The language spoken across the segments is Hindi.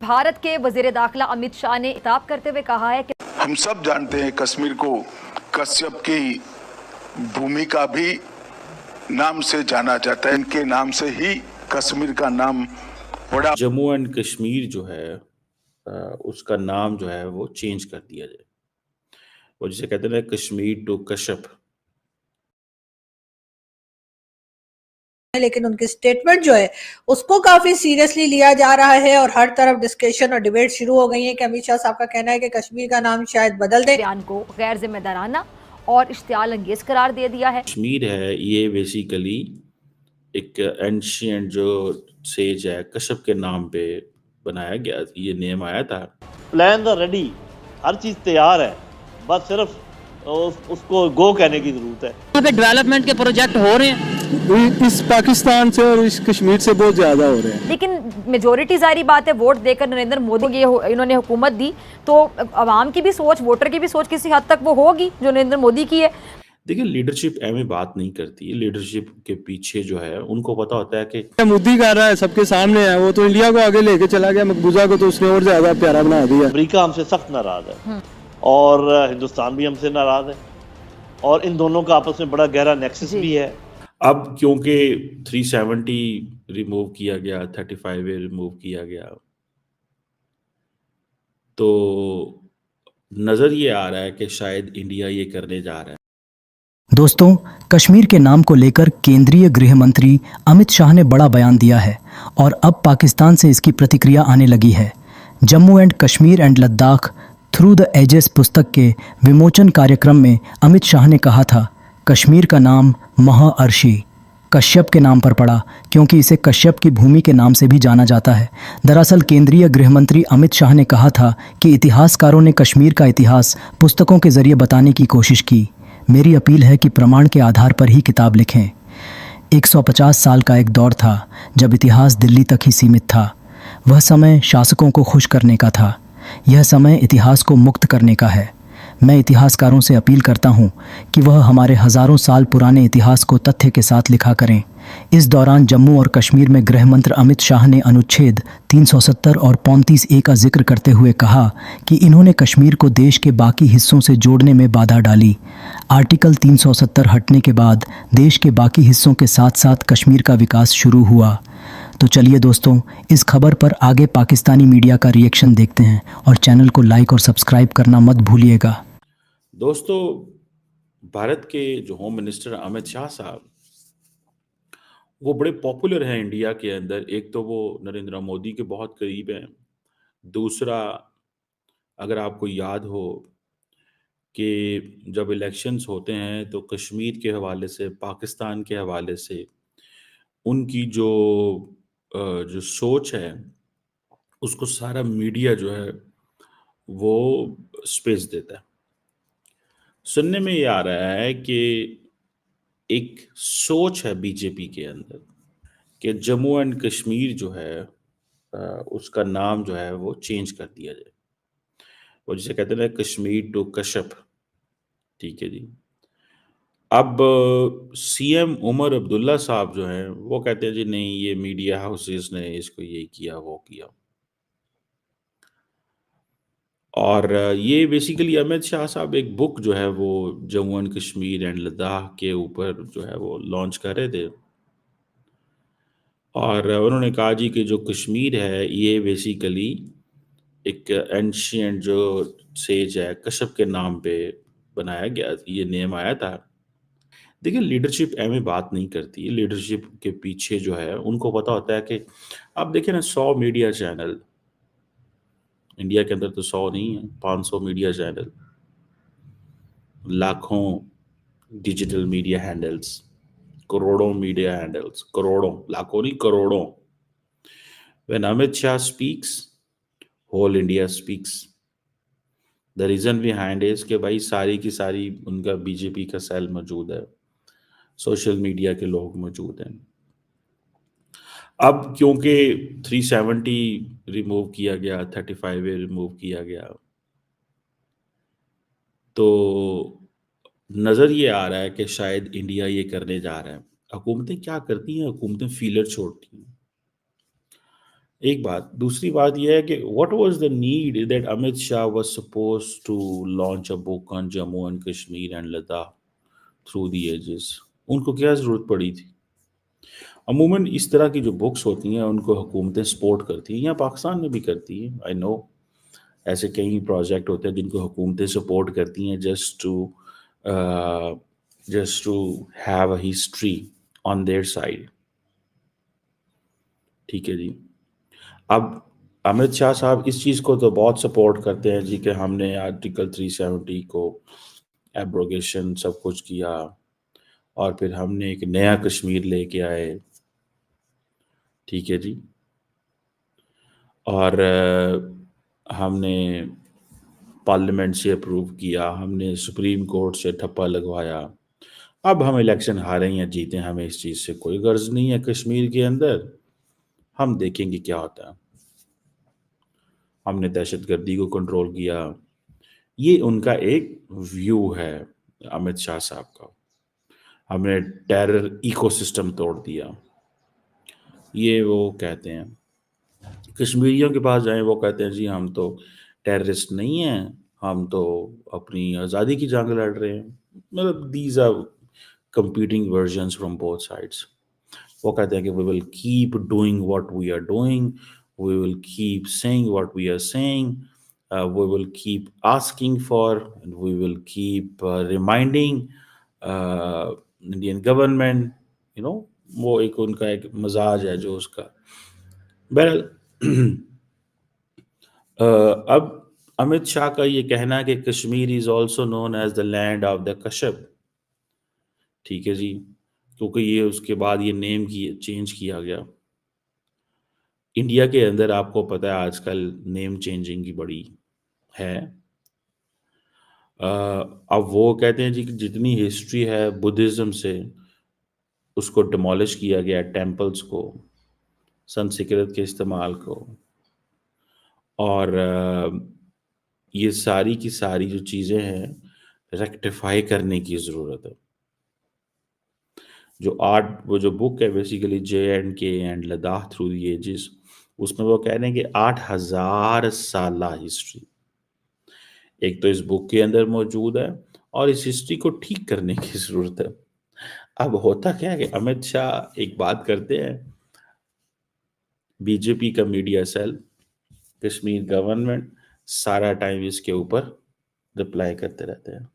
भारत के वजीर दाखिला अमित शाह ने खिताब करते हुए कहा है कि हम सब जानते हैं कश्मीर को कश्यप की भूमि का भी नाम से जाना जाता है। इनके नाम से ही कश्मीर का नाम पड़ा। जम्मू एंड कश्मीर जो है उसका नाम जो है वो चेंज कर दिया जाए। वो जिसे कहते हैं ना, कश्मीर टू कश्यप। लेकिन उनकी स्टेटमेंट जो है उसको काफी सीरियसली लिया जा रहा है और हर तरफ डिस्कशन और डिबेट शुरू हो गई है कि अमित शाह साहब का कहना है कि कश्मीर का नाम शायद बदल दे। बयान को गैर जिम्मेदाराना और इश्तियाल अंगेज करार दे दिया है। कश्मीर है ये बेसिकली एक एंशियंट जो सेज है कश्यप के नाम पे बनाया गया, ये नेम आया था। प्लान रेडी, हर चीज तैयार है, बस सिर्फ उसको गो कहने की जरूरत है। यहाँ पे डेवलपमेंट के प्रोजेक्ट हो रहे हैं इस पाकिस्तान से और इस कश्मीर से बहुत ज्यादा हो रहे हैं, लेकिन मेजोरिटी जारी बात है वोट देकर नरेंद्र मोदी इन्होंने हुकूमत दी, तो अवाम की भी सोच, वोटर की भी सोच किसी हद तक वो होगी जो नरेंद्र मोदी की है। देखिए, लीडरशिप एम बात नहीं करती। लीडरशिप के पीछे जो है उनको पता होता है कि मोदी कर रहा है, सबके सामने है। वो तो इंडिया को आगे लेके चला गया, मकबूजा को तो उसने और ज्यादा प्यारा बना दिया। अमेरिका हमसे सख्त नाराज है और हिंदुस्तान भी हमसे नाराज है और इन दोनों का आपस में बड़ा गहरा नेक्सस भी है। अब क्योंकि 370 रिमूव किया गया, 35A रिमूव किया गया, तो नजर ये आ रहा है कि शायद इंडिया ये करने जा रहा है। दोस्तों, कश्मीर के नाम को लेकर केंद्रीय गृह मंत्री अमित शाह ने बड़ा बयान दिया है और अब पाकिस्तान से इसकी प्रतिक्रिया आने लगी है। Jammu and Kashmir and Ladakh through the ages पुस्तक के विमोचन कार्यक्रम में अमित शाह ने कहा था, कश्मीर का नाम महर्षि कश्यप के नाम पर पड़ा क्योंकि इसे कश्यप की भूमि के नाम से भी जाना जाता है। दरअसल केंद्रीय गृह मंत्री अमित शाह ने कहा था कि इतिहासकारों ने कश्मीर का इतिहास पुस्तकों के जरिए बताने की कोशिश की। मेरी अपील है कि प्रमाण के आधार पर ही किताब लिखें। 150 साल का एक दौर था जब इतिहास दिल्ली तक ही सीमित था। वह समय शासकों को खुश करने का था। यह समय इतिहास को मुक्त करने का है। मैं इतिहासकारों से अपील करता हूं कि वह हमारे हज़ारों साल पुराने इतिहास को तथ्य के साथ लिखा करें। इस दौरान जम्मू और कश्मीर में गृह मंत्री अमित शाह ने अनुच्छेद 370 और 35A का जिक्र करते हुए कहा कि इन्होंने कश्मीर को देश के बाकी हिस्सों से जोड़ने में बाधा डाली। आर्टिकल 370 हटने के बाद देश के बाकी हिस्सों के साथ साथ कश्मीर का विकास शुरू हुआ। तो चलिए दोस्तों, इस खबर पर आगे पाकिस्तानी मीडिया का रिएक्शन देखते हैं और चैनल को लाइक और सब्सक्राइब करना मत भूलिएगा। दोस्तों, भारत के जो होम मिनिस्टर अमित शाह साहब, वो बड़े पॉपुलर हैं इंडिया के अंदर। एक तो वो नरेंद्र मोदी के बहुत करीब हैं। दूसरा, अगर आपको याद हो कि जब इलेक्शंस होते हैं तो कश्मीर के हवाले से, पाकिस्तान के हवाले से उनकी जो सोच है उसको सारा मीडिया जो है वो स्पेस देता है। सुनने में ये आ रहा है कि एक सोच है बीजेपी के अंदर कि जम्मू एंड कश्मीर जो है उसका नाम जो है वो चेंज कर दिया जाए। वो जिसे कहते हैं ना, कश्मीर टू कश्यप। ठीक है जी। अब सीएम उमर अब्दुल्ला साहब जो हैं वो कहते हैं जी नहीं, ये मीडिया हाउसेस ने इसको ये किया वो किया। और ये बेसिकली अमित शाह साहब एक बुक जो है वो जम्मू एंड कश्मीर एंड लद्दाख के ऊपर जो है वो लॉन्च कर रहे थे और उन्होंने कहा जी कि जो कश्मीर है ये बेसिकली एक एंशियंट जो सेज है कश्यप के नाम पे बनाया गया, ये नेम आया था। देखिए, लीडरशिप एम बात नहीं करती। लीडरशिप के पीछे जो है उनको पता होता है कि आप देखिए ना, 100 मीडिया चैनल इंडिया के अंदर, तो 100 नहीं है, 500 मीडिया चैनल, लाखों डिजिटल मीडिया हैंडल्स, करोड़ों मीडिया हैंडल्स, करोड़ों, लाखों नहीं, करोड़ों। When Amit Shah speaks, whole India speaks. The reason behind is कि भाई सारी की सारी उनका बीजेपी का सेल मौजूद है, सोशल मीडिया के लोग मौजूद हैं। अब क्योंकि 370 रिमूव किया गया, 35A रिमूव किया गया, तो नज़र ये आ रहा है कि शायद इंडिया ये करने जा रहा है। हुकूमतें क्या करती हैं? हुकूमतें फीलर छोड़ती हैं। एक बात, दूसरी बात यह है कि what was the need that Amit Shah was supposed to launch a book on Jammu and Kashmir and Ladakh through the ages? उनको क्या ज़रूरत पड़ी थी? अमूमन इस तरह की जो बुक्स होती हैं उनको हुकूमतें सपोर्ट करती हैं, या पाकिस्तान में भी करती हैं, आई नो। ऐसे कई प्रोजेक्ट होते हैं जिनको हुकूमतें सपोर्ट करती हैं just to have a history on their side. ठीक है जी। अब अमित शाह साहब इस चीज़ को तो बहुत सपोर्ट करते हैं जी कि हमने आर्टिकल 370 को एब्रोगेशन सब कुछ किया, और फिर हमने एक नया कश्मीर लेके आए। ठीक है जी। और हमने पार्लियामेंट से अप्रूव किया, हमने सुप्रीम कोर्ट से ठप्पा लगवाया। अब हम इलेक्शन हारें या जीतें, हमें इस चीज़ से कोई गर्ज नहीं है। कश्मीर के अंदर हम देखेंगे क्या होता है। हमने दहशतगर्दी को कंट्रोल किया। ये उनका एक व्यू है अमित शाह साहब का। हमने टेरर इकोसिस्टम तोड़ दिया, ये वो कहते हैं। कश्मीरियों के पास जाएं, वो कहते हैं जी हम तो टेररिस्ट नहीं हैं, हम तो अपनी आज़ादी की जंग लड़ रहे हैं। मतलब these are competing versions from both sides. वो कहते हैं कि we will keep doing what we are doing, we will keep saying what we are saying, we will keep asking for, and we will keep reminding Indian government, you know, वो एक उनका एक मजाज है जो उसका। बहरहाल अब अमित शाह का ये कहना है कि Kashmir is also known as the land of the Kashyap. ठीक है जी, क्योंकि ये उसके बाद ये नेम की चेंज किया गया। इंडिया के अंदर आपको पता है आजकल नेम चेंजिंग की बड़ी है। अब वो कहते हैं जी कि जितनी हिस्ट्री है बुद्धिज़्म से, उसको डिमोलिश किया गया, टेम्पल्स को, संस्कृत के इस्तेमाल को, और ये सारी की सारी जो चीज़ें हैं रेक्टिफाई करने की ज़रूरत है। वो जो बुक है basically JNK and Ladakh through the ages, उसमें वो कह रहे हैं कि 8000 साला हिस्ट्री एक तो इस बुक के अंदर मौजूद है, और इस हिस्ट्री को ठीक करने की ज़रूरत है। अब होता क्या है कि अमित शाह एक बात करते हैं, बीजेपी का मीडिया सेल, कश्मीर गवर्नमेंट सारा टाइम इसके ऊपर रिप्लाई करते रहते हैं।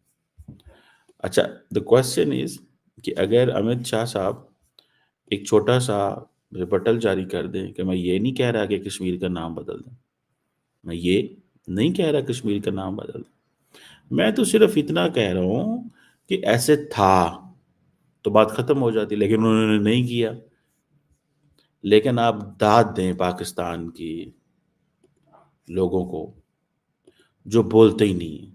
अच्छा, द क्वेश्चन इज कि अगर अमित शाह साहब एक छोटा सा रिबटल जारी कर दें कि मैं ये नहीं कह रहा कि कश्मीर का नाम बदल दें, मैं ये नहीं कह रहा कश्मीर का नाम बदल दें, मैं तो सिर्फ इतना कह रहा हूँ कि ऐसे था, तो बात ख़त्म हो जाती। लेकिन उन्होंने नहीं किया। लेकिन आप दाद दें पाकिस्तान की लोगों को जो बोलते ही नहीं।